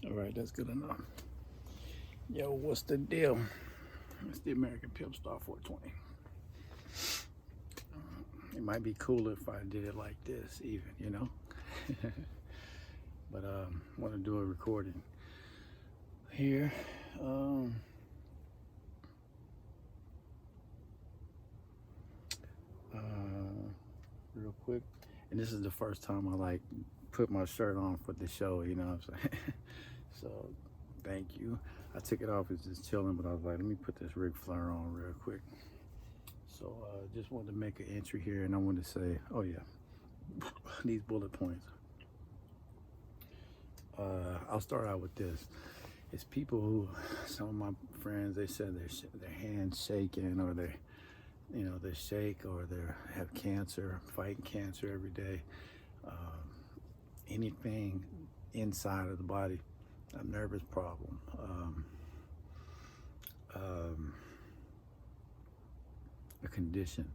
All right, that's good enough. Yo, what's the deal? It's the American Pimp Star 420. It might be cooler if I did it like this, even. But I want to do a recording here. Uh, Real quick, and this is the first time I put my shirt on for the show. You know what I'm saying? So, thank you. I took it off, it's just chilling, but I was like, let me put this Ric Flair on real quick. So, just wanted to make an entry here, and I wanted to say, oh yeah, these bullet points. I'll start out with this. It's people who, some of my friends, they said their hands shaking, or they shake, or they have cancer, fighting cancer every day. Anything inside of the body, a nervous problem, a condition,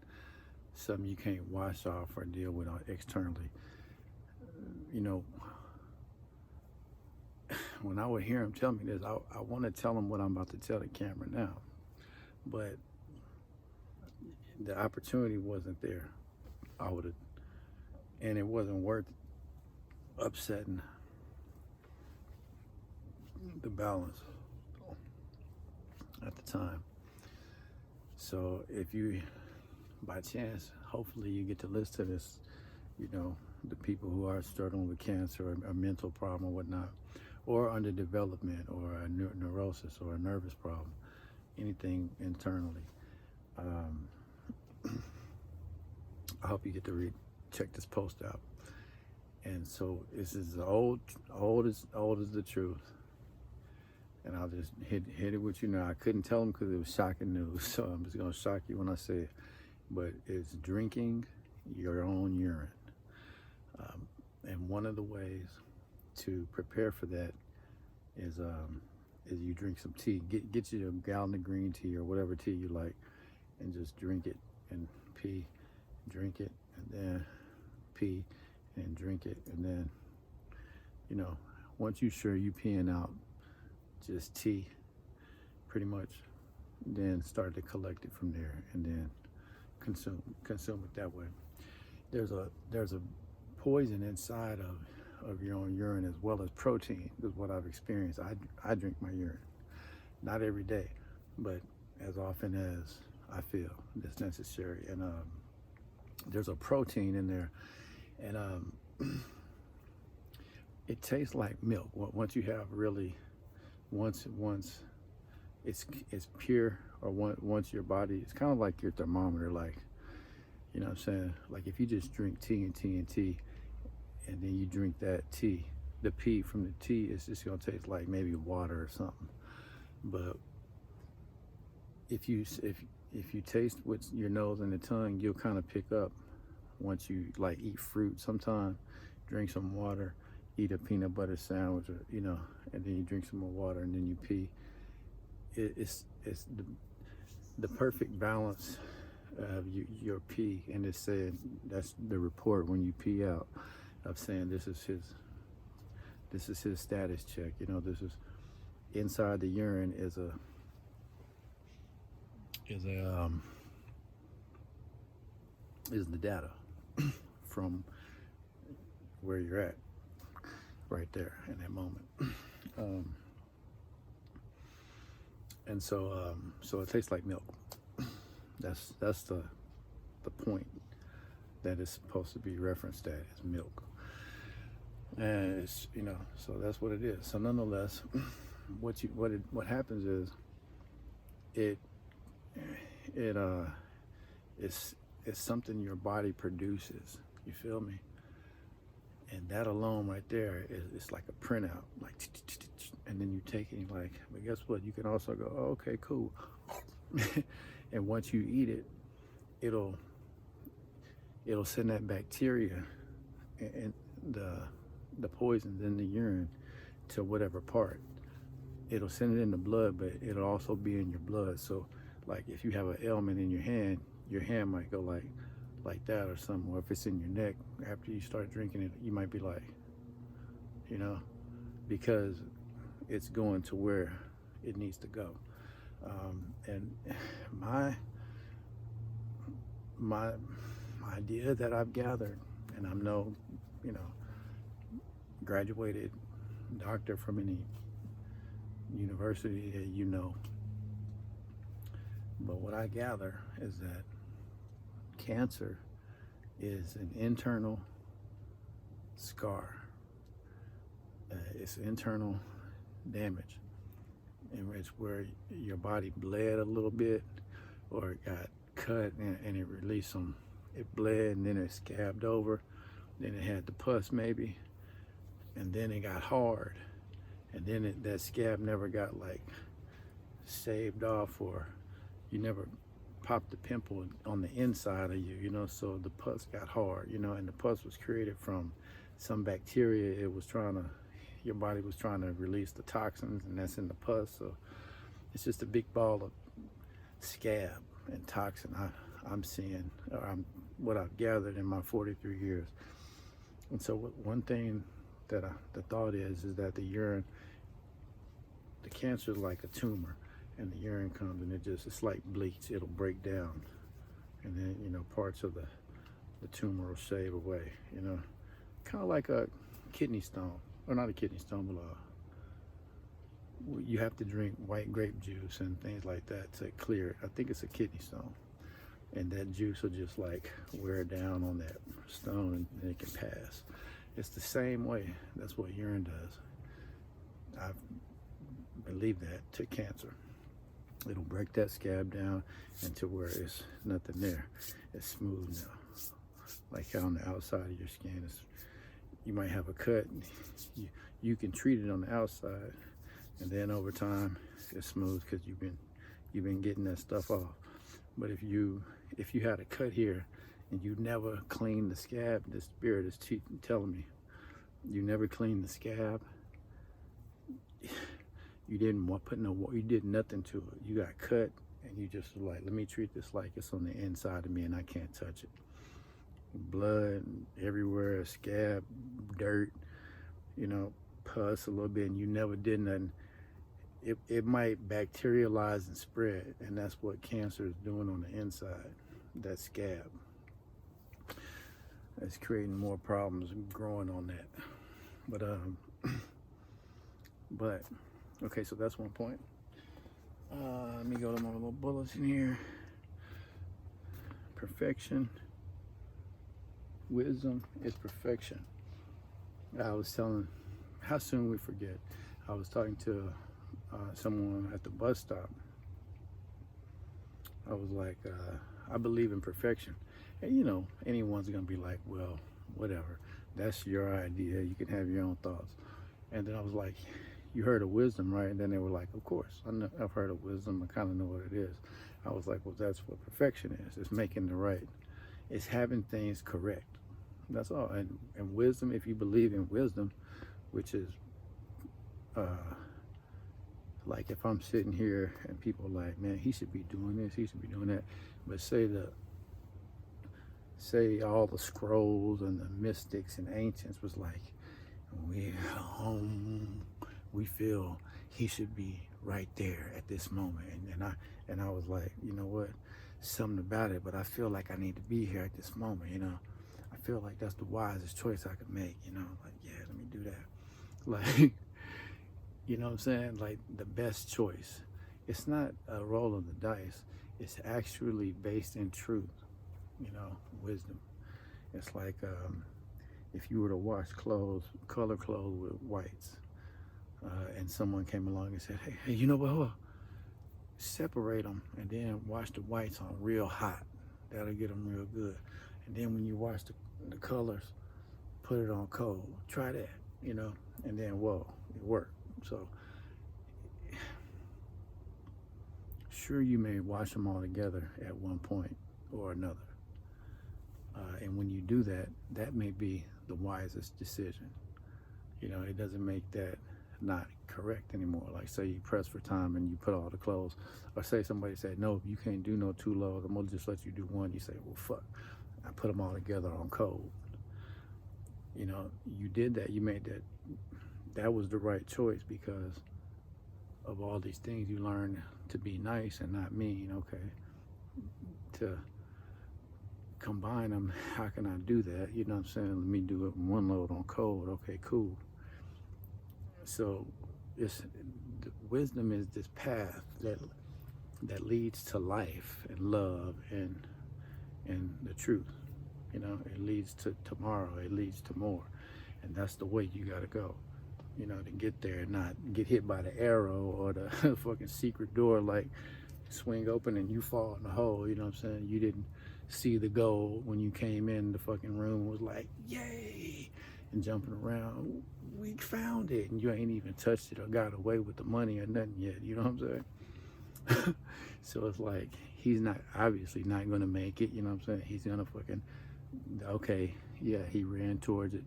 something you can't wash off or deal with externally. You know, when I would hear him tell me this, I want to tell him what I'm about to tell the camera now, but the opportunity wasn't there. I would have, and it wasn't worth upsetting the balance at the time. So if you, by chance, hopefully you get to listen to this, the people who are struggling with cancer, or a mental problem or whatnot, or under development, or a neurosis, or a nervous problem, anything internally. I hope you get to check this post out. And so this is old as the truth. And I'll just hit it with you now. I couldn't tell them because it was shocking news, so I'm just gonna shock you when I say it. But it's drinking your own urine. And one of the ways to prepare for that is you drink some tea. Get you a gallon of green tea or whatever tea you like, and just drink it and pee, drink it, and then pee and drink it, and then once you're sure you peeing out just tea, pretty much, then start to collect it from there, and then consume it that way. There's a poison inside of your own urine, as well as protein, is what I've experienced. I drink my urine, not every day, but as often as I feel it's necessary. And there's a protein in there, and it tastes like milk. Once you have really, once it's pure, or once your body, it's kind of like your thermometer, like, you know what I'm saying? Like if you just drink tea and tea and tea, and then you drink that tea, the pee from the tea is just gonna taste like maybe water or something. But if you taste with your nose and the tongue, you'll kind of pick up. Once you eat fruit sometime, drink some water, eat a peanut butter sandwich, or and then you drink some more water, and then you pee. It's the perfect balance of your pee, and it's said, that's the report when you pee out, of saying this is his status check. This is inside the urine is the data from where you're at right there in that moment. And so it tastes like milk. That's the point that is supposed to be referenced at, is milk. And it's, so that's what it is. So nonetheless, what happens is it's something your body produces. You feel me? And that alone right there it's like a printout, like, and then you take it and you're like, but guess what? You can also go, oh, okay, cool. And once you eat it, it'll send that bacteria and the poisons in the urine to whatever part. It'll send it in the blood, but it'll also be in your blood. So like if you have an ailment in your hand might go like that or something. Or if it's in your neck, after you start drinking it, you might be like, because it's going to where it needs to go. And my idea that I've gathered, and I'm no, you know, graduated doctor from any university that you know, but what I gather is that cancer is an internal scar. It's internal damage in which where your body bled a little bit, or it got cut and it released some. It bled and then it scabbed over. Then it had the pus maybe, and then it got hard, and then that scab never got like saved off, or you never popped the pimple on the inside of you, you know, so the pus got hard, you know, and the pus was created from some bacteria. It was trying to, your body was trying to release the toxins, and that's in the pus. So it's just a big ball of scab and toxin I'm seeing, or what I've gathered in my 43 years. And so one thing that the thought is that the urine, the cancer is like a tumor, and the urine comes and it's like bleach. It'll break down, and then, you know, parts of the tumor will shave away, you know, kind of like a kidney stone, or not a kidney stone, but you have to drink white grape juice and things like that to clear it. I think it's a kidney stone, and that juice will just like wear down on that stone, and it can pass. It's the same way. That's what urine does. I believe that to cancer. It'll break that scab down into where it's nothing there. It's smooth now. Like on the outside of your skin, you might have a cut. You can treat it on the outside, and then over time it's smooth because you've been getting that stuff off. But if you had a cut here and you never cleaned the scab, the spirit is telling me you never cleaned the scab. You didn't put you did nothing to it. You got cut, and you just were like, let me treat this like it's on the inside of me and I can't touch it. Blood everywhere, scab, dirt, you know, pus a little bit, and you never did nothing. It might bacterialize and spread, and that's what cancer is doing on the inside, that scab. It's creating more problems growing on that. But okay, so that's one point. Let me go to my little bullets in here. Perfection. Wisdom is perfection. I was telling, how soon we forget. I was talking to someone at the bus stop. I was like, I believe in perfection. And you know, anyone's gonna be like, well, whatever. That's your idea. You can have your own thoughts. And then I was like, you heard of wisdom, right? And then they were like, of course, I've heard of wisdom. I kind of know what it is. I was like, well, that's what perfection is. It's making the right. It's having things correct. That's all. And wisdom, if you believe in wisdom, which is like if I'm sitting here and people are like, man, he should be doing this, he should be doing that. But say all the scrolls and the mystics and ancients was like, we feel he should be right there at this moment. And I was like, you know what? Something about it, but I feel like I need to be here at this moment, you know. I feel like that's the wisest choice I could make, you know. Like, yeah, let me do that. Like, you know what I'm saying? Like the best choice. It's not a roll of the dice. It's actually based in truth, you know, wisdom. It's like if you were to wash clothes, color clothes with whites, and someone came along and said, hey, you know what? Separate them and then wash the whites on real hot. That'll get them real good. And then when you wash the colors, put it on cold. Try that, you know, and then, whoa, it worked. So, sure, you may wash them all together at one point or another. And when you do that, that may be the wisest decision. You know, it doesn't make that not correct anymore. Like say you press for time and you put all the clothes, or say somebody said, no, you can't do no 2 loads, I'm gonna just let you do 1. You say, well, fuck, I put them all together on cold. You know, you did that, you made that was the right choice because of all these things you learn to be nice and not mean. Okay, to combine them, how can I do that? You know what I'm saying? Let me do it one load on code. Okay, cool. So it's wisdom is this path that leads to life and love and the truth. You know, it leads to tomorrow. It leads to more, and that's the way you gotta go. You know, to get there and not get hit by the arrow or the fucking secret door, like swing open and you fall in the hole. You know what I'm saying? You didn't see the goal when you came in the fucking room, was like, yay, and jumping around. We found it, and you ain't even touched it or got away with the money or nothing yet. You know what I'm saying? So it's like, he's not, obviously not gonna make it. You know what I'm saying? He's gonna fucking, okay, yeah, he ran towards it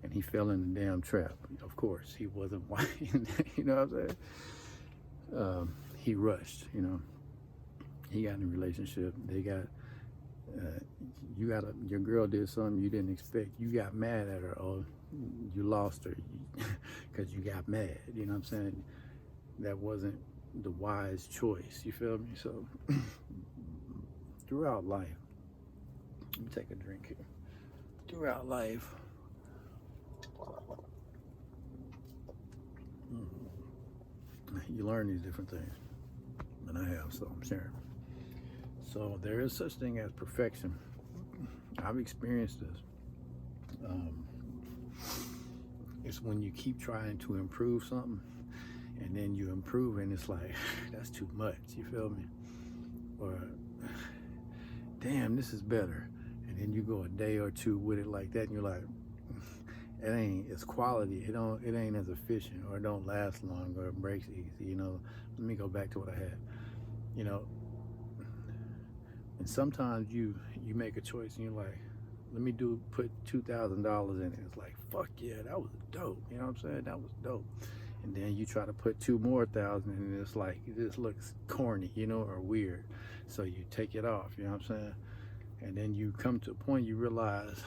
and he fell in the damn trap. Of course, he wasn't whining. You know what I'm saying? He rushed. You know, he got in a relationship. They got, your girl did something you didn't expect. You got mad at her, or you lost her because you got mad. You know what I'm saying? That wasn't the wise choice. You feel me? So throughout life, let me take a drink here. Throughout life, you learn these different things, and I have, so I'm sharing. So there is such thing as perfection. I've experienced this. It's when you keep trying to improve something, and then you improve, and it's like, that's too much. You feel me? Or, damn, this is better. And then you go a day or two with it like that, and you're like, it's quality. It ain't as efficient, or it don't last long, or it breaks easy. You know, let me go back to what I had. You know, and sometimes you make a choice and you're like, let me put $2,000 in it. It's like, fuck yeah, that was dope. You know what I'm saying? That was dope. And then you try to put $2,000 more, and it's like, it just looks corny, you know, or weird. So you take it off, you know what I'm saying? And then you come to a point you realize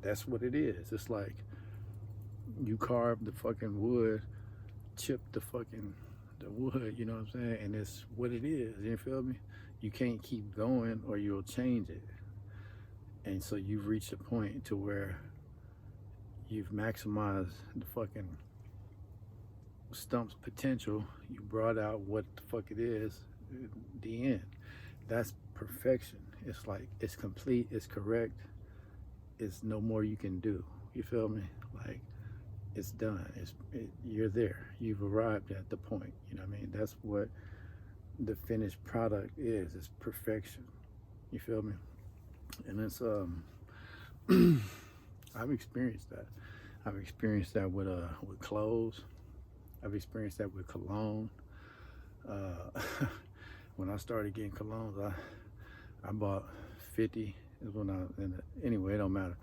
that's what it is. It's like you carve the fucking wood, chip the wood, you know what I'm saying? And it's what it is, you feel me? You can't keep going or you'll change it. And so you've reached a point to where you've maximized the fucking stump's potential. You brought out what the fuck it is, the end. That's perfection. It's like, it's complete, it's correct, it's no more you can do. You feel me? Like, it's done. You're there. You've arrived at the point. You know what I mean? That's what the finished product is. It's perfection. You feel me? And it's I've experienced that. I've experienced that with clothes. I've experienced that with cologne. When I started getting colognes, I bought 50. Is when anyway, it don't matter.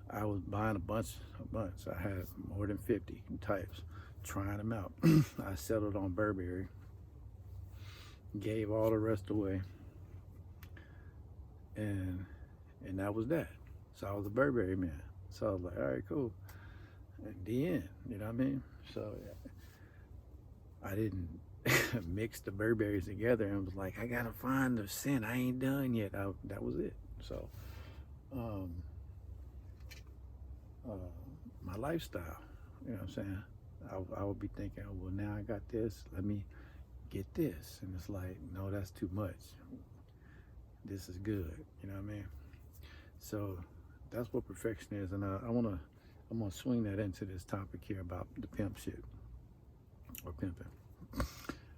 I was buying a bunch. I had more than 50 types, trying them out. I settled on Burberry, gave all the rest away, and that was that. So I was a Burberry man. So I was like, all right, cool. And the end, you know what I mean? So I didn't mix the Burberrys together and was like, I gotta find the scent. I ain't done yet. That was it. So my lifestyle, you know what I'm saying? I would be thinking, oh, well, now I got this, let me get this. And it's like, no, that's too much. This is good, you know what I mean? So that's what perfection is. And I'm gonna swing that into this topic here about the pimp shit, or pimping.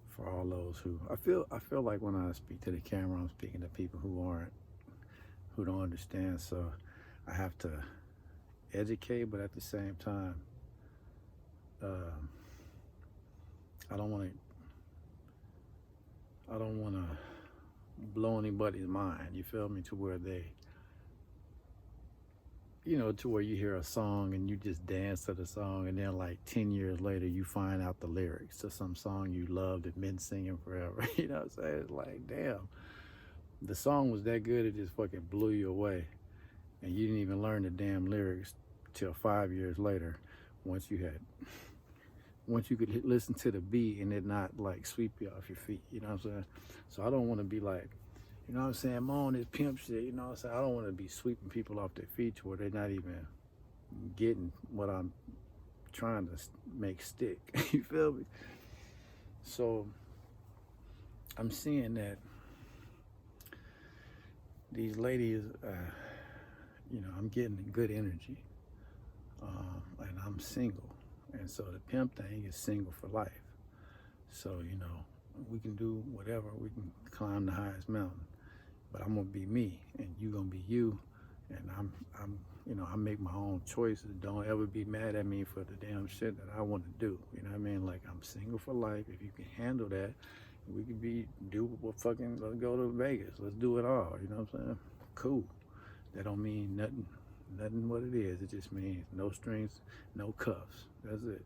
For all those who, I feel like when I speak to the camera, I'm speaking to people who don't understand. So I have to educate, but at the same time, I don't want to blow anybody's mind. You feel me? To where to where you hear a song and you just dance to the song, and then like 10 years later you find out the lyrics to some song you loved and been singing forever. You know what I'm saying? It's like, damn, the song was that good, it just fucking blew you away, and you didn't even learn the damn lyrics till 5 years later, once once you could listen to the beat and it not like sweep you off your feet, you know what I'm saying? So I don't want to be like, you know what I'm saying, I'm on this pimp shit, you know what I'm saying? I don't want to be sweeping people off their feet to where they're not even getting what I'm trying to make stick. You feel me? So I'm seeing that these ladies, you know, I'm getting good energy, and I'm single. And so the pimp thing is single for life. So, you know, we can do whatever. We can climb the highest mountain, but I'm gonna be me, and you gonna be you, and you know, I make my own choices. Don't ever be mad at me for the damn shit that I want to do. You know what I mean? Like, I'm single for life. If you can handle that, we could let's go to Vegas. Let's do it all. You know what I'm saying? Cool. That don't mean nothing what it is. It just means no strings, no cuffs. That's it.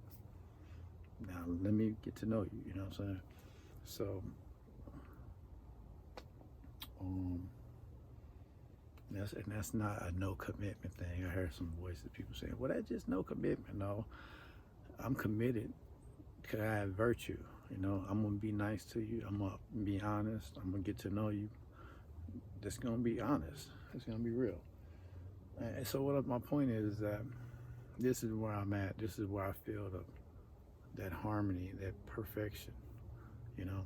Now, let me get to know you. You know what I'm saying? So, that's not a no commitment thing. I heard some voices, people saying, well, that's just no commitment. No, I'm committed because I have virtue. You know, I'm going to be nice to you. I'm going to be honest. I'm going to get to know you. It's going to be honest. It's going to be real. And so my point is that this is where I'm at. This is where I feel that harmony, that perfection, you know.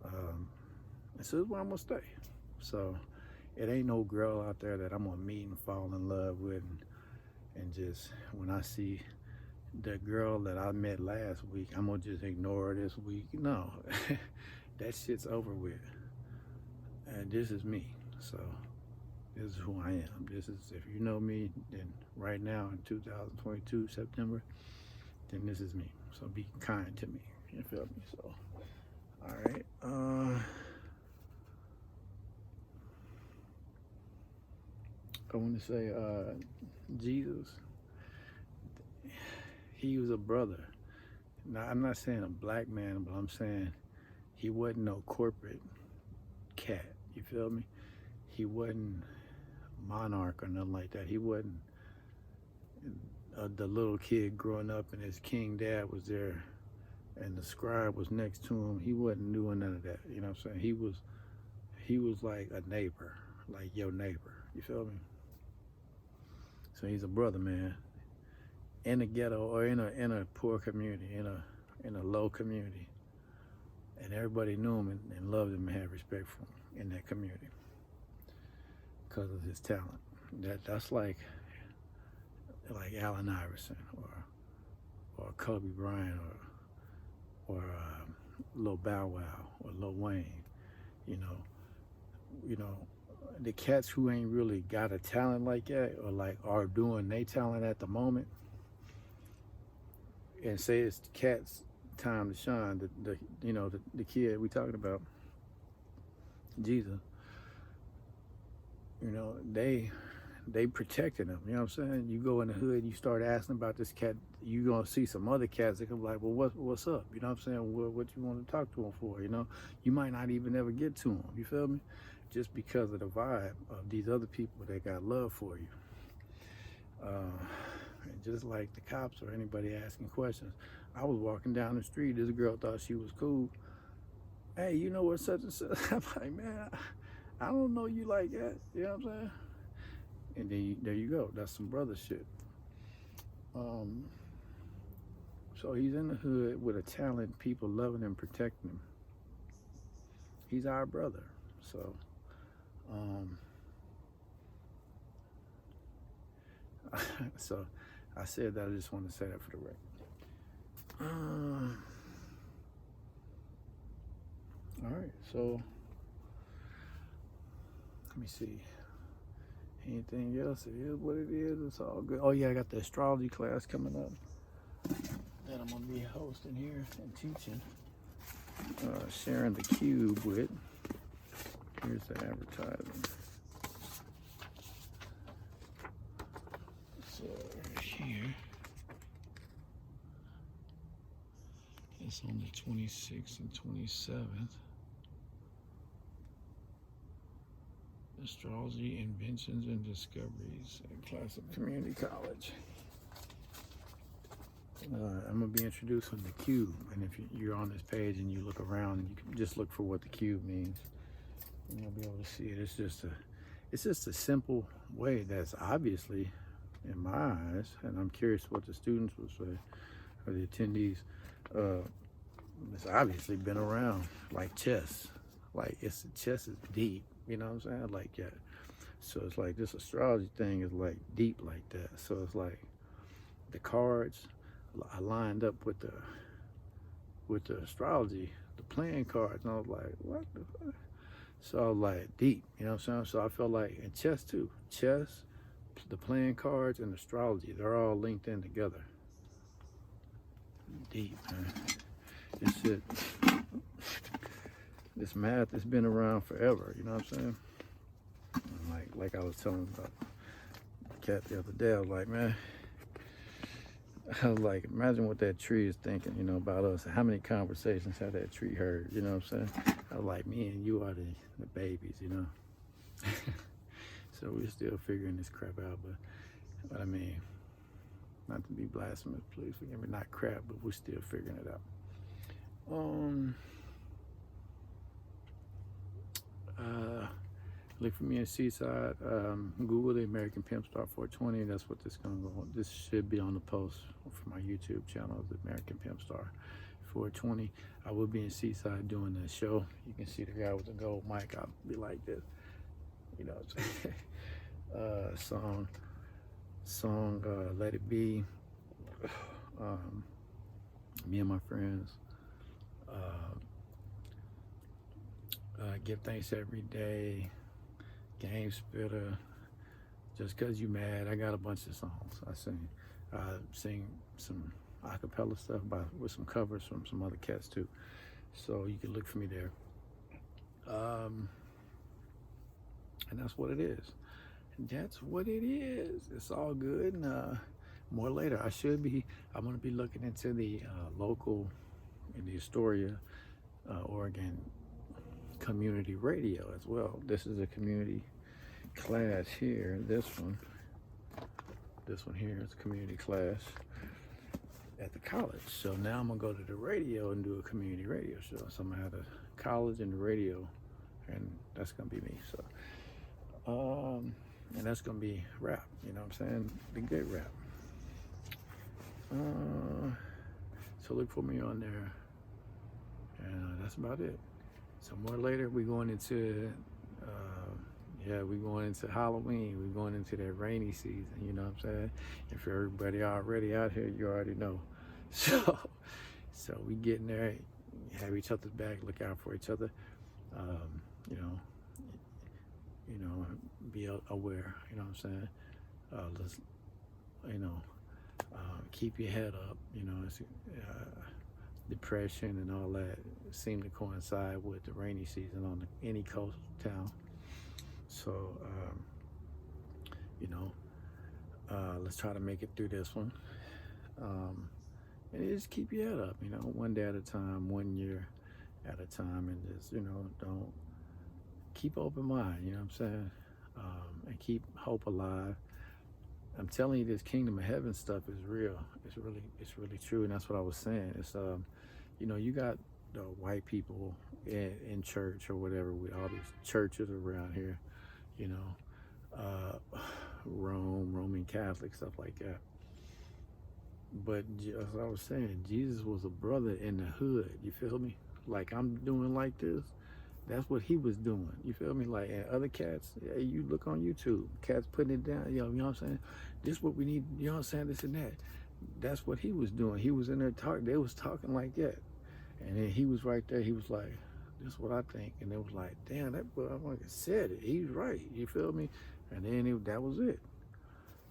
And so this is where I'm going to stay. So it ain't no girl out there that I'm going to meet and fall in love with and just, when I see the girl that I met last week, I'm going to just ignore her this week. No, that shit's over with. And this is me. So this is who I am. This is, if you know me, then right now in 2022, September, then this is me. So be kind to me. You feel me? So, all right. I want to say, Jesus, he was a brother. Now, I'm not saying a black man, but I'm saying he wasn't no corporate cat. You feel me? He wasn't monarch or nothing like that. He wasn't the little kid growing up and his king dad was there and the scribe was next to him. He wasn't doing none of that. You know what I'm saying? He was like a neighbor, like your neighbor. You feel me? So he's a brother, man, in a ghetto or in a poor community, in a low community, and everybody knew him and loved him and had respect for him in that community because of his talent. That's like Allen Iverson or Kobe Bryant or Lil Bow Wow or Lil Wayne. You know, the cats who ain't really got a talent like that or like are doing their talent at the moment, and say it's the cat's time to shine. The kid we talking about, Jesus. You know, they protected him. You know what I'm saying? You go in the hood, you start asking about this cat, you gonna see some other cats that come like, well, what's up? You know what I'm saying? What you want to talk to him for? You know, you might not even ever get to him. You feel me? Just because of the vibe of these other people that got love for you. And just like the cops or anybody asking questions, I was walking down the street. This girl thought she was cool. Hey, you know what such and such? I'm like, man, I don't know you like that. You know what I'm saying? And then there you go. That's some brother shit. So he's in the hood with a talent, people loving him, protecting him. He's our brother. So, so I said that. I just want to say that for the record. All right. So let me see. Anything else? It is what it is. It's all good. Oh yeah, I got the astrology class coming up that I'm gonna be hosting here and teaching, sharing the cube with. Here's the advertising. So here, it's on the 26th and 27th. Astrology Inventions and Discoveries at Classic Community College. I'm gonna be introducing the cube, and if you're on this page and you look around, you can just look for what the cube means, and you'll be able to see it. It's just a simple way that's obviously, in my eyes, and I'm curious what the students will say or the attendees. It's obviously been around like chess. Like chess is deep. You know what I'm saying? Like yeah. So it's like this astrology thing is like deep like that. So it's like the cards I lined up with the astrology, the playing cards, and I was like, what the fuck? So I was like deep, you know what I'm saying? So I felt like in chess too. Chess, the playing cards, and astrology, they're all linked in together. Deep, man. This shit, this math has been around forever, you know what I'm saying? And like I was telling about Cat the other day, I was like, man, I was like, imagine what that tree is thinking, you know, about us. How many conversations have that tree heard, you know what I'm saying? I was like, me and you are the babies, you know? So we're still figuring this crap out, but I mean, not to be blasphemous, please forgive me, not crap, but we're still figuring it out. Look for me in Seaside. Google the American Pimp Star 420. That's what this gonna go on. This should be on the post for my YouTube channel, the American Pimp Star 420. I will be in Seaside doing the show. You can see the guy with the gold mic. I'll be like this, you know what I'm saying? Song Let It Be. Me and my friends. Give Thanks Every Day. Game Spitter. Just Cause You Mad. I got a bunch of songs I sing some acapella stuff with some covers from some other cats too, so you can look for me there. And that's what it is. It's all good. And more later. I'm gonna be looking into the local in the Astoria, Oregon community radio as well. This is a community class here. This one here is a community class at the college. So now I'm gonna go to the radio and do a community radio show. So I'm gonna have the college and the radio, and that's gonna be me. So and that's gonna be rap, you know what I'm saying? The good rap. So look for me on there, and that's about it. So more later, we're going into Halloween. We're going into that rainy season, you know what I'm saying? And for everybody already out here, you already know. So we getting there, have each other's back, look out for each other. You know, be aware, you know what I'm saying? Let's, keep your head up, you know, it's, depression and all that seem to coincide with the rainy season on any coast town. So, let's try to make it through this one. And just keep your head up, you know, one day at a time, 1 year at a time, and just, you know, don't keep open mind, you know what I'm saying? And keep hope alive. I'm telling you, this kingdom of heaven stuff is real. It's really true, and that's what I was saying. It's you know, you got the white people in church or whatever, with all these churches around here, you know, Roman Catholic, stuff like that. But as I was saying, Jesus was a brother in the hood. You feel me? Like I'm doing like this. That's what he was doing. You feel me? Like, and other cats, yeah, you look on YouTube, cats putting it down, you know what I'm saying? This is what we need, you know what I'm saying? This and that. That's what he was doing. He was in there talking, they was talking like that. And then he was right there, he was like, this is what I think. And it was like, damn, that boy said it. He's right, you feel me? And then that was it.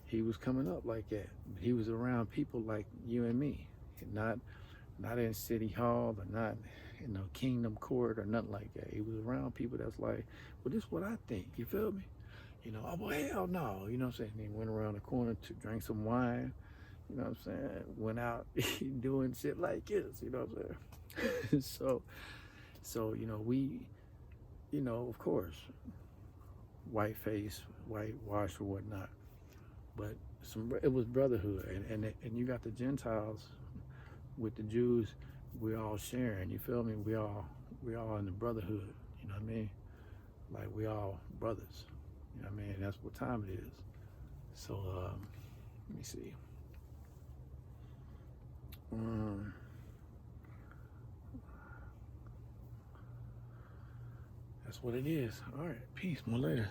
He was coming up like that. He was around people like you and me, not in City Hall or not in no Kingdom Court or nothing like that. He was around people that's like, well, this is what I think, you feel me? You know, oh, well, hell no, you know what I'm saying? And he went around the corner to drink some wine, you know what I'm saying? Went out doing shit like this, you know what I'm saying? So, you know, we, you know, of course, white face, whitewash or whatnot, but it was brotherhood, and you got the Gentiles with the Jews, we all sharing. You feel me? We all in the brotherhood. You know what I mean? Like we all brothers. You know what I mean? That's what time it is. So let me see. That's what it is. All right, peace, my later.